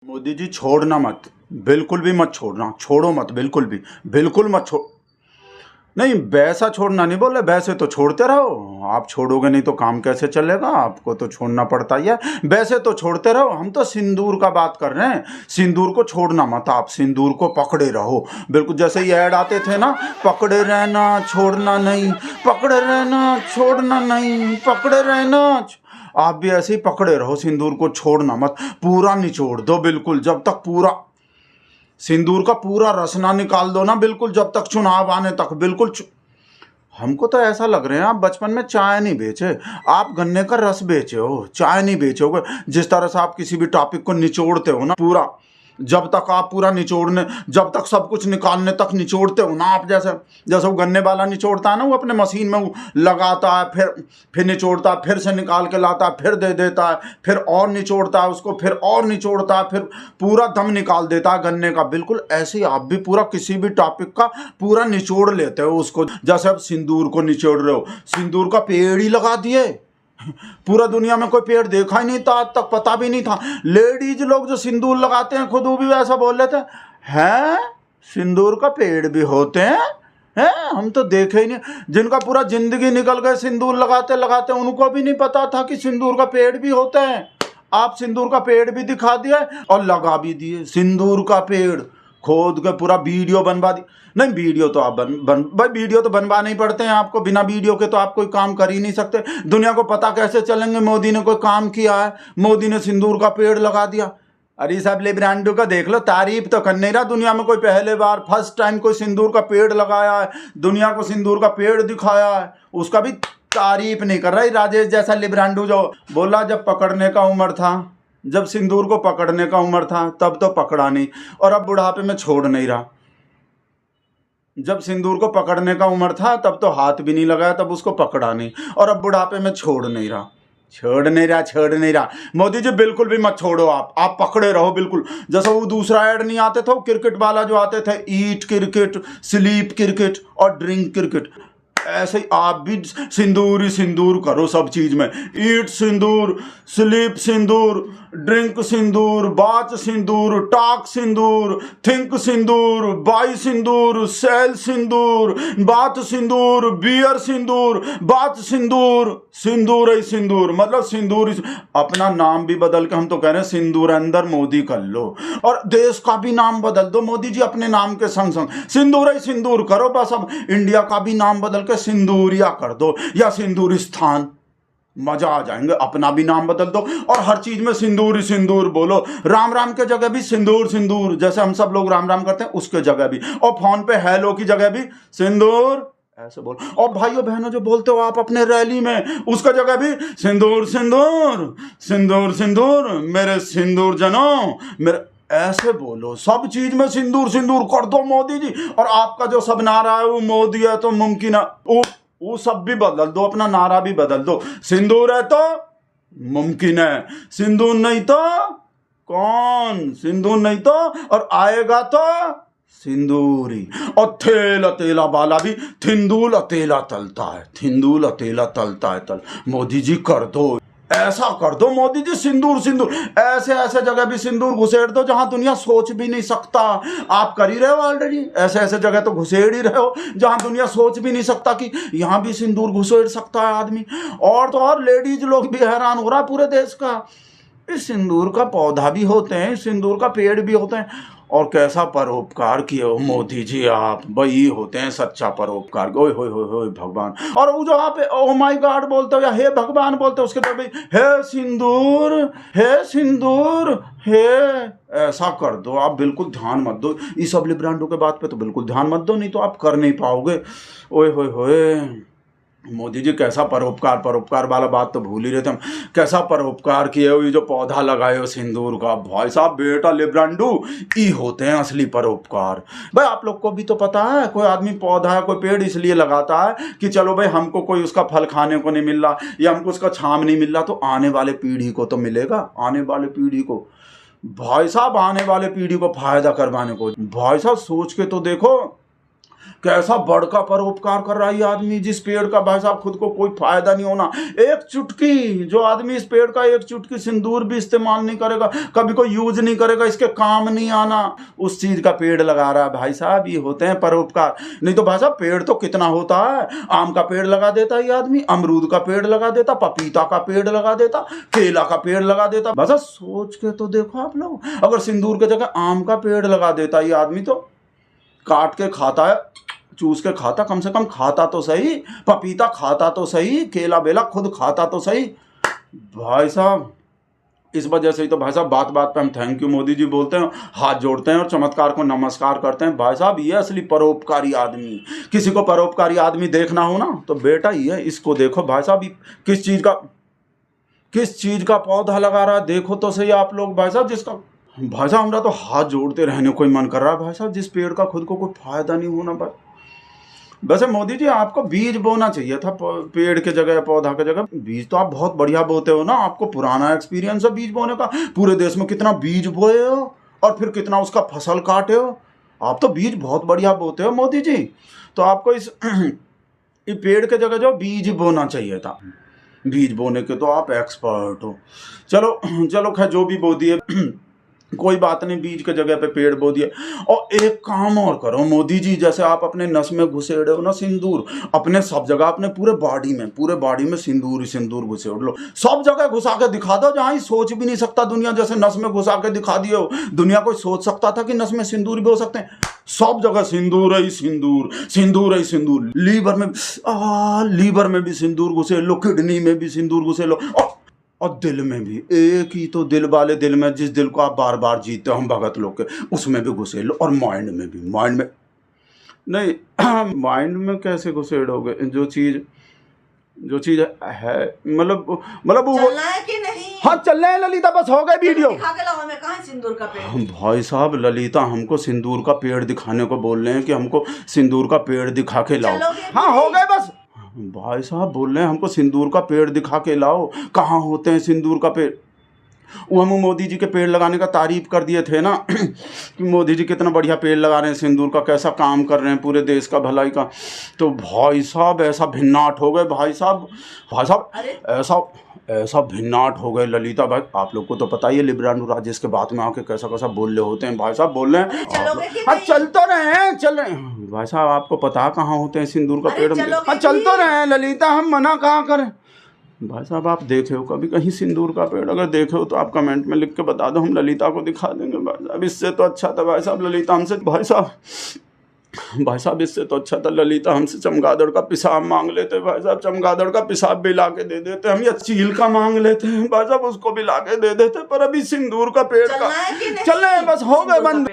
मोदी जी छोड़ना मत, बिल्कुल भी मत छोड़ना, छोड़ो मत, बिल्कुल मत छोड़। नहीं, वैसा छोड़ना नहीं बोले, वैसे तो छोड़ते रहो। आप छोड़ोगे नहीं तो काम कैसे चलेगा? आपको तो छोड़ना पड़ता ही है। वैसे तो छोड़ते रहो, हम तो सिंदूर का बात कर रहे हैं। सिंदूर को छोड़ना मत, आप सिंदूर को पकड़े रहो। बिल्कुल जैसे ये ऐड आते थे ना, पकड़े रहना छोड़ना नहीं, पकड़े रहना छोड़ना नहीं, पकड़े रहना। आप भी ऐसे ही पकड़े रहो, सिंदूर को छोड़ना मत, पूरा निचोड़ दो बिल्कुल, जब तक पूरा सिंदूर का पूरा रस ना निकाल दो ना, बिल्कुल जब तक चुनाव आने तक, बिल्कुल हमको तो ऐसा लग रहा है आप बचपन में चाय नहीं बेचे, आप गन्ने का रस बेचे हो, चाय नहीं बेचोगे। जिस तरह से आप किसी भी टॉपिक को निचोड़ते हो ना पूरा, जब तक आप पूरा निचोड़ने, जब तक सब कुछ निकालने तक निचोड़ते हो ना आप, जैसे जैसे वो गन्ने वाला निचोड़ता है ना, वो अपने मशीन में वो लगाता है, फिर निचोड़ता है, फिर से निकाल के लाता है, फिर दे देता है, फिर और निचोड़ता है उसको, फिर और निचोड़ता है, फिर पूरा दम निकाल देता है गन्ने का। बिल्कुल ऐसे ही आप भी पूरा किसी भी टॉपिक का पूरा निचोड़ लेते हो उसको, जैसे अब सिंदूर को निचोड़ रहे हो। सिंदूर का पेड़ ही लगा दिए, पूरा दुनिया में कोई पेड़ देखा ही नहीं था आज तक, पता भी नहीं था। लेडीज लोग जो सिंदूर लगाते हैं खुद वो भी वैसा बोल लेते हैं, सिंदूर का पेड़ भी होते हैं, हम तो देखे ही नहीं। जिनका पूरा जिंदगी निकल गए सिंदूर लगाते लगाते, उनको भी नहीं पता था कि सिंदूर का पेड़ भी होता है। आप सिंदूर का पेड़ भी दिखा दिया और लगा भी दिए, सिंदूर का पेड़ खोद के पूरा वीडियो बनवा दी। नहीं, वीडियो तो आप भाई वीडियो तो बनवाने ही पड़ते हैं आपको, बिना वीडियो के तो आप कोई काम कर ही नहीं सकते। दुनिया को पता कैसे चलेंगे मोदी ने कोई काम किया है? मोदी ने सिंदूर का पेड़ लगा दिया। अरे साहब लिब्रांडो का देख लो, तारीफ तो कर नहीं रहा दुनिया में कोई, पहले बार फर्स्ट टाइम कोई सिंदूर का पेड़ लगाया है, दुनिया को सिंदूर का पेड़ दिखाया है, उसका भी तारीफ नहीं कर रहा है राजेश जैसा लिब्रांडो, जो बोला जब पकड़ने का उम्र था, जब सिंदूर को पकड़ने का उम्र था तब तो पकड़ा नहीं, और अब बुढ़ापे में छोड़ नहीं रहा। जब सिंदूर को पकड़ने का उम्र था तब तो हाथ भी नहीं लगाया, तब उसको पकड़ा नहीं, और अब बुढ़ापे में छोड़ नहीं रहा, छोड़ नहीं रहा। मोदी जी बिल्कुल भी मत छोड़ो, आप पकड़े रहो बिल्कुल। जैसा वो दूसरा ऐड नहीं आते थे, वो क्रिकेट वाला जो आते थे, ईट क्रिकेट, स्लीप क्रिकेट और ड्रिंक क्रिकेट, ऐसे ही आप भी सिंदूर ही सिंदूर करो सब चीज में। ईट सिंदूर, स्लीप सिंदूर, drink sindoor, batch sindoor, talk sindoor, think sindoor, buy sindoor, sell sindoor, bath sindoor, beer सिंदूर, बात सिंदूर, सिंदूर ही सिंदूर, मतलब सिंदूर। अपना नाम भी बदल के हम तो कह रहे हैं सिंदूर अंदर मोदी कर लो, और देश का भी नाम बदल दो मोदी जी, अपने नाम के संग संग सिंदूर ही सिंदूर करो बस। अब इंडिया का भी नाम बदल के सिंदूरिया कर दो, या सिंदूरिस्तान, मजा आ जाएंगे। अपना भी नाम बदल दो और हर चीज में सिंदूर ही सिंदूर बोलो। राम राम के जगह भी सिंदूर सिंदूर, जैसे हम सब लोग राम राम करते हैं उसके जगह भी, और फोन पे हेलो की जगह भी सिंदूर ऐसे बोल। और भाइयों बहनों जो बोलते हो आप अपने रैली में, उसका जगह भी सिंदूर सिंदूर, सिंदूर सिंदूर, मेरे सिंदूर जनों मेरे, ऐसे बोलो। सब चीज में सिंदूर सिंदूर कर दो मोदी जी। और आपका जो सब नारा है वो मोदी है तो मुमकिन है, वो सब भी बदल दो, अपना नारा भी बदल दो। सिंदूर है तो मुमकिन है, सिंदूर नहीं तो कौन, सिंदूर नहीं तो, और आएगा तो सिंदूरी। और थेल अतेला वाला भी थिंदूल अतेला तलता है, थिंदूल अतेला तलता है तल। मोदी जी कर दो, ऐसा कर दो मोदी जी, सिंदूर सिंदूर, ऐसे ऐसे जगह भी सिंदूर घुसेड़ दो जहां दुनिया सोच भी नहीं सकता। आप कर ही रहे हो ऑलरेडी, ऐसे ऐसे जगह तो घुसेड़ ही रहे हो जहां दुनिया सोच भी नहीं सकता कि यहां भी सिंदूर घुसेड़ सकता है आदमी। और तो और लेडीज लोग भी हैरान हो रहा पूरे देश का, इस सिंदूर का पौधा भी होते हैं, सिंदूर का पेड़ भी होते हैं, और कैसा परोपकार किए हो मोदी जी आप, वही होते हैं सच्चा परोपकार। ओए होए होए होए भगवान। और वो जो आप ओ माय गॉड बोलते हो या हे भगवान बोलते हो, उसके बाद हे सिंदूर, हे सिंदूर, हे, ऐसा कर दो आप, बिल्कुल ध्यान मत दो इस सब लिब्रांडो के बात पे, तो बिल्कुल ध्यान मत दो, नहीं तो आप कर नहीं पाओगे। ओए होए होए मोदी जी कैसा परोपकार, परोपकार वाला बात तो भूल ही रहे थे हम। कैसा परोपकार किए हो, ये जो पौधा लगाए हो सिंदूर का, भाई साहब बेटा लिब्रांडू, ये होते हैं असली परोपकार। भाई आप लोग को भी तो पता है, कोई आदमी पौधा है, कोई पेड़ इसलिए लगाता है कि चलो भाई हमको कोई उसका फल खाने को नहीं मिल रहा, या हमको उसका छांव नहीं मिल रहा, तो आने वाले पीढ़ी को तो मिलेगा, आने वाले पीढ़ी को, भाई साहब आने वाले पीढ़ी को फायदा करवाने को। भाई साहब सोच के तो देखो, कैसा बड़का परोपकार कर रहा है ये आदमी, जिस पेड़ का भाई साहब खुद को कोई फायदा नहीं होना। एक चुटकी, जो आदमी इस पेड़ का एक चुटकी सिंदूर भी इस्तेमाल नहीं करेगा, कभी कोई यूज नहीं करेगा, इसके काम नहीं आना, उस चीज का पेड़ लगा रहा है भाई साहब। ये होते हैं परोपकार। नहीं तो भाई साहब पेड़ तो कितना होता है, आम का पेड़ लगा देता ये आदमी, अमरूद का पेड़ लगा देता, पपीता का पेड़ लगा देता, केला का पेड़ लगा देता। बस सोच के तो देखो आप लोग, अगर सिंदूर के जगह आम का पेड़ लगा देता ये आदमी, तो काट के खाता है, चूस के खाता, कम से कम खाता तो सही, पपीता खाता तो सही, केला बेला खुद खाता तो सही भाई साहब। इस वजह से ही तो भाई साहब बात बात पे हम थैंक यू मोदी जी बोलते हैं, हाथ जोड़ते हैं और चमत्कार को नमस्कार करते हैं। भाई साहब ये असली परोपकारी आदमी। किसी को परोपकारी आदमी देखना हो ना तो बेटा ये है, इसको देखो भाई साहब, किस चीज का पौधा लगा रहा है देखो तो सही आप लोग भाई साहब। जिसका भाई साहब हमरा तो हाथ जोड़ते रहने को ही मन कर रहा है भाई साहब, जिस पेड़ का खुद को कोई फायदा नहीं होना। भाई वैसे मोदी जी आपको बीज बोना चाहिए था, पेड़ के जगह पौधा के जगह। बीज तो आप बहुत बढ़िया बोते हो ना, आपको पुराना एक्सपीरियंस है बीज बोने का, पूरे देश में कितना बीज बोए हो और फिर कितना उसका फसल काटे हो। आप तो बीज बहुत बढ़िया बोते हो मोदी जी, तो आपको इस पेड़ के जगह जो बीज बोना चाहिए था। बीज बोने के तो आप एक्सपर्ट हो। चलो खैर जो भी बो दिए कोई बात नहीं, बीज के जगह पे पेड़ बो दिए। और एक काम और करो मोदी जी, जैसे आप अपने नस में घुसेड़े हो ना सिंदूर, अपने सब जगह, अपने पूरे बॉडी में सिंदूर ही सिंदूर घुसेड़ लो, सब जगह घुसा के दिखा दो जहाँ ही सोच भी नहीं सकता दुनिया, जैसे नस में घुसा के दिखा दिए हो। दुनिया कोई सोच सकता था कि नस में सिंदूर भी हो सकते हैं? सब जगह सिंदूर ही सिंदूर, सिंदूर ही सिंदूर। लीवर में भी सिंदूर घुसे लो, किडनी में भी सिंदूर घुसे लो, और दिल में भी। एक ही तो दिल वाले दिल में, जिस दिल को आप बार बार जीते हो हम भगत लोग के, उसमें भी घुसेड़ लो। और माइंड में भी, माइंड में नहीं माइंड में कैसे घुसेड़ोगे? जो चीज है मतलब वो चलना है कि नहीं? हाँ चल रहे हैं ललिता, बस हो गए वीडियो। दिखा के लाओ, हमें कहाँ है सिंदूर का पेड़? भाई साहब ललिता हमको सिंदूर का पेड़ दिखाने को बोल रहे हैं कि हमको सिंदूर का पेड़ दिखा के लाओ। हाँ हो गए बस। भाई साहब बोल रहे हैं हमको सिंदूर का पेड़ दिखा के लाओ। कहाँ होते हैं सिंदूर का पेड़? वो हम मोदी जी के पेड़ लगाने का तारीफ कर दिए थे ना कि मोदी जी कितना बढ़िया पेड़ लगा रहे हैं, सिंदूर का कैसा काम कर रहे हैं पूरे देश का भलाई का। तो भाई साहब ऐसा भिन्नाट हो गए भाई साहब ऐसा भिन्नाट हो गए ललिता भाई। आप लोग को तो पता ही है लिब्रांडू राजेश के बात में आके कैसा कैसा बोल रहे होते हैं भाई साहब। बोल रहे हैं हाँ चल तो रहे हैं भाई साहब, आपको पता कहाँ होते हैं सिंदूर का पेड़? हाँ चल तो रहे हैं ललिता, हम मना कहाँ करें। भाई साहब आप देखे हो कभी कहीं सिंदूर का पेड़? अगर देखे हो तो आप कमेंट में लिख के बता दो, हम ललिता को दिखा देंगे भाई साहब। इससे तो अच्छा था भाई साहब ललिता हमसे, भाई साहब इससे तो अच्छा था ललिता हमसे चमगादड़ का पेशाब मांग लेते भाई साहब। चमगादड़ का पेशाब भी ला के दे देते हम, या चील का मांग लेते हैं भाई साहब, उसको भी ला के दे देते। पर अभी सिंदूर का पेड़ का चल रहे हैं बस, हो गए बंद।